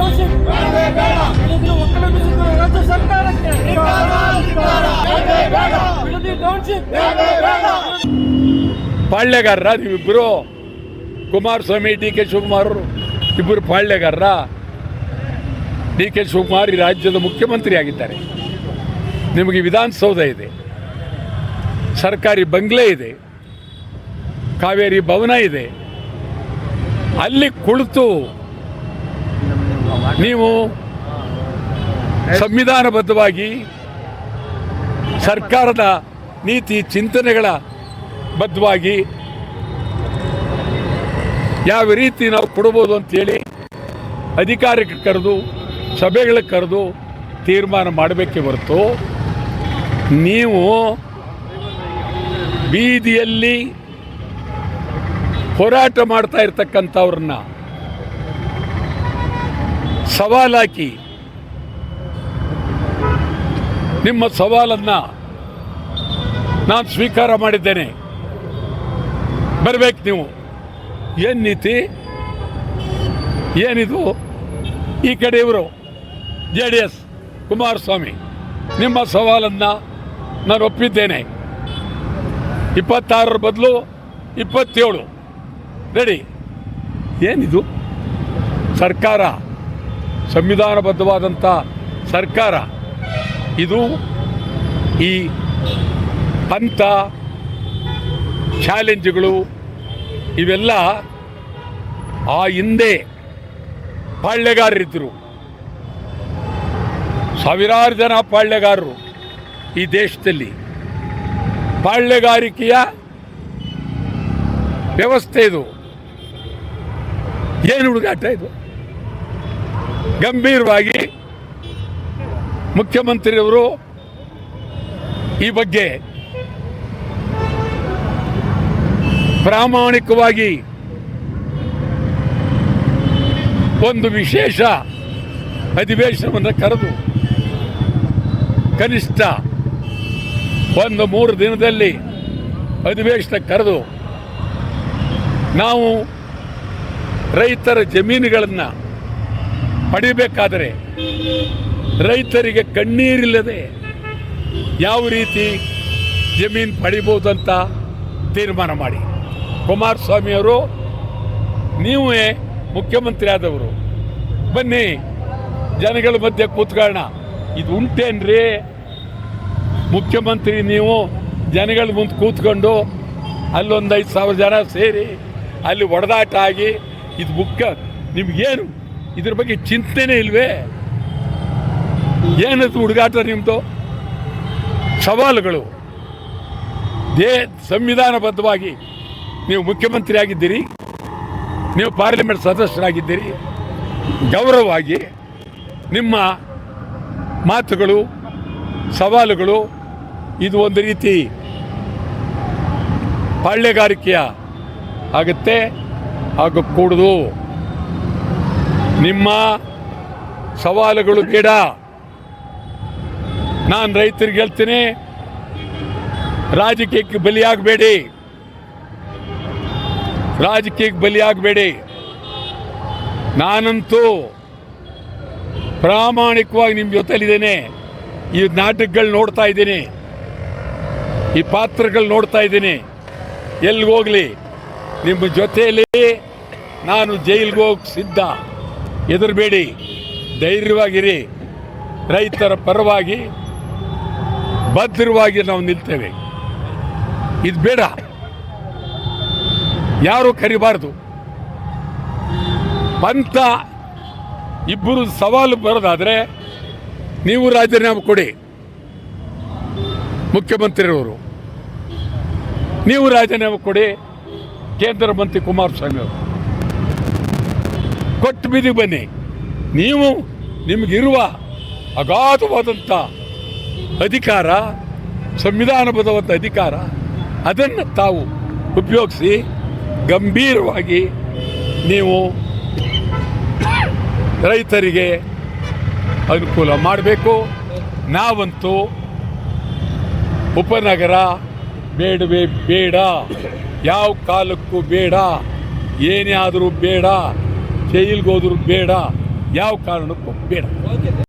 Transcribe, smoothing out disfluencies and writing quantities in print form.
Township Bidadi ಒಕ್ಕಲಿಗರ ರಾಜ್ಯ ಸರ್ಕಾರಕ್ಕೆ ಬಿಡದಿ ಟೌನ್ಶಿಪ್ ಪಾಳ್ಯಗಾರರ ನೀವಿಬ್ಬರು ಕುಮಾರಸ್ವಾಮಿ ಡಿ ಕೆ ಶಿವಕುಮಾರ್ ಇಬ್ಬರು ಪಾಳ್ಯಗಾರರ. ಡಿ ಕೆ ಶಿವಕುಮಾರ್ ಈ ರಾಜ್ಯದ ಮುಖ್ಯಮಂತ್ರಿ ಆಗಿದ್ದಾರೆ. ನಿಮಗೆ ವಿಧಾನಸೌಧ ಇದೆ, ಸರ್ಕಾರಿ ಬಂಗ್ಲೆ ಇದೆ, ಕಾವೇರಿ ಭವನ ಇದೆ. ಅಲ್ಲಿ ಕುಳಿತು ನೀವು ಸಂವಿಧಾನಬದ್ಧವಾಗಿ ಸರ್ಕಾರದ ನೀತಿ ಚಿಂತನೆಗಳ ಬದ್ಧವಾಗಿ ಯಾವ ರೀತಿ ನಾವು ಕೊಡ್ಬೋದು ಅಂತೇಳಿ ಅಧಿಕಾರಕ್ಕೆ ಕರೆದು ಸಭೆಗಳಿಗೆ ಕರೆದು ತೀರ್ಮಾನ ಮಾಡಬೇಕೇ ಹೊರತು ನೀವು ಬೀದಿಯಲ್ಲಿ ಹೋರಾಟ ಮಾಡ್ತಾ ಇರ್ತಕ್ಕಂಥವ್ರನ್ನ ಸವಾಲಾಕಿ ನಿಮ್ಮ ಸವಾಲನ್ನು ನಾನು ಸ್ವೀಕಾರ ಮಾಡಿದ್ದೇನೆ, ಬರಬೇಕು ನೀವು. ಏನು ನೀತಿ ಏನಿದು? ಈ ಕಡೆ ಇವರು JDS ಕುಮಾರಸ್ವಾಮಿ ನಿಮ್ಮ ಸವಾಲನ್ನು ನಾನು ಒಪ್ಪಿದ್ದೇನೆ. 26 ಬದಲು 27 ರೆಡಿ. ಏನಿದು ಸರ್ಕಾರ? ಸಂವಿಧಾನಬದ್ಧವಾದಂಥ ಸರ್ಕಾರ ಇದು. ಈ ಪಂಥ ಚಾಲೆಂಜ್ಗಳು ಇವೆಲ್ಲ ಆ ಹಿಂದೆ ಪಾಳ್ಯಗಾರರಿದ್ದರು. ಸಾವಿರಾರು ಜನ ಪಾಳ್ಯಗಾರರು ಈ ದೇಶದಲ್ಲಿ. ಪಾಳ್ಯಗಾರಿಕೆಯ ವ್ಯವಸ್ಥೆ ಇದು. ಏನು ಹುಡುಗಾಟ ಇದು? ಗಂಭೀರವಾಗಿ ಮುಖ್ಯಮಂತ್ರಿಯವರು ಈ ಬಗ್ಗೆ ಪ್ರಾಮಾಣಿಕವಾಗಿ ಒಂದು ವಿಶೇಷ ಅಧಿವೇಶನವನ್ನು ಕರೆದು ಕನಿಷ್ಠ 1-3 ದಿನದಲ್ಲಿ ಅಧಿವೇಶನ ಕರೆದು ನಾವು ರೈತರ ಜಮೀನುಗಳನ್ನು ಪಡಿಬೇಕಾದರೆ ರೈತರಿಗೆ ಕಣ್ಣೀರಿಲ್ಲದೆ ಯಾವ ರೀತಿ ಜಮೀನು ಪಡಿಬೋದು ಅಂತ ತೀರ್ಮಾನ ಮಾಡಿ. ಕುಮಾರಸ್ವಾಮಿಯವರು ನೀವೇ ಮುಖ್ಯಮಂತ್ರಿ ಆದವರು, ಬನ್ನಿ ಜನಗಳ ಮಧ್ಯೆ ಕೂತ್ಕೊಳ್ಳೋಣ. ಇದು ಉಂಟೇನ್ರಿ? ಮುಖ್ಯಮಂತ್ರಿ ನೀವು ಜನಗಳ ಮುಂದೆ ಕೂತ್ಕೊಂಡು ಅಲ್ಲೊಂದು 5,000 ಜನ ಸೇರಿ ಅಲ್ಲಿ ಒಡೆದಾಟ ಆಗಿ ಇದು ಮುಖ್ಯ. ನಿಮ್ಗೇನು ಇದ್ರ ಬಗ್ಗೆ ಚಿಂತನೆ ಇಲ್ವೇ? ಏನದು ಹುಡುಗಾಟ ನಿಮ್ಮದು? ಸವಾಲುಗಳು ಸಂವಿಧಾನಬದ್ಧವಾಗಿ ನೀವು ಮುಖ್ಯಮಂತ್ರಿ ಆಗಿದ್ದೀರಿ, ನೀವು ಪಾರ್ಲಿಮೆಂಟ್ ಸದಸ್ಯರಾಗಿದ್ದೀರಿ. ಗೌರವವಾಗಿ ನಿಮ್ಮ ಮಾತುಗಳು ಸವಾಲುಗಳು ಇದು ಒಂದು ರೀತಿ ಪಾಳ್ಯಗಾರಿಕೆಯ ಆಗುತ್ತೆ, ಆಗಕೂಡದು. ನಿಮ್ಮ ಸವಾಲುಗಳು ಬೇಡ. ನಾನು ರೈತರಿಗೆ ಹೇಳ್ತೀನಿ, ರಾಜಕೀಯಕ್ಕೆ ಬಲಿಯಾಗಬೇಡಿ, ರಾಜಕೀಯಕ್ಕೆ ಬಲಿಯಾಗಬೇಡಿ. ನಾನಂತೂ ಪ್ರಾಮಾಣಿಕವಾಗಿ ನಿಮ್ಮ ಜೊತೆಲಿದ್ದೇನೆ. ಈ ನಾಟಕಗಳು ನೋಡ್ತಾ ಇದ್ದೀನಿ, ಈ ಪಾತ್ರಗಳು ನೋಡ್ತಾ ಇದ್ದೀನಿ. ಎಲ್ಲಿಗೋಗಲಿ ನಿಮ್ಮ ಜೊತೆಯಲ್ಲಿ ನಾನು ಜೈಲಿಗೆ ಹೋಗಿ ಸಿದ್ಧ. ಹೆದರಬೇಡಿ, ಧೈರ್ಯವಾಗಿರಿ. ರೈತರ ಪರವಾಗಿ ಭದ್ರವಾಗಿ ನಾವು ನಿಲ್ತೇವೆ. ಇದು ಬೇಡ, ಯಾರೂ ಕರಿಬಾರ್ದು. ಪಂಥ ಇಬ್ಬರು ಸವಾಲು ಬರೋದಾದರೆ ನೀವು ರಾಜೀನಾಮೆ ಕೊಡಿ. ಮುಖ್ಯಮಂತ್ರಿಯವರು ನೀವು ರಾಜೀನಾಮೆ ಕೊಡಿ. ಕೇಂದ್ರ ಮಂತ್ರಿ ಕುಮಾರಸ್ವಾಮಿ ಅವರು ಕೊಟ್ಟು ಬೀದಿಗೆ ಬನ್ನಿ. ನೀವು ನಿಮಗಿರುವ ಅಗಾಧವಾದಂಥ ಅಧಿಕಾರ, ಸಂವಿಧಾನಬದ್ಧವಾದ ಅಧಿಕಾರ, ಅದನ್ನು ತಾವು ಉಪಯೋಗಿಸಿ ಗಂಭೀರವಾಗಿ ನೀವು ರೈತರಿಗೆ ಅನುಕೂಲ ಮಾಡಬೇಕು. ನಾವಂತೂ ಉಪನಗರ ಬೇಡವೇ ಬೇಡ, ಯಾವ ಕಾಲಕ್ಕೂ ಬೇಡ, ಏನೇ ಆದರೂ ಬೇಡ, ಜೈಲಿಗೆ ಹೋದರೂ ಬೇಡ. ಯಾವ ಕಾರಣಕ್ಕೂ ಬೇಡ.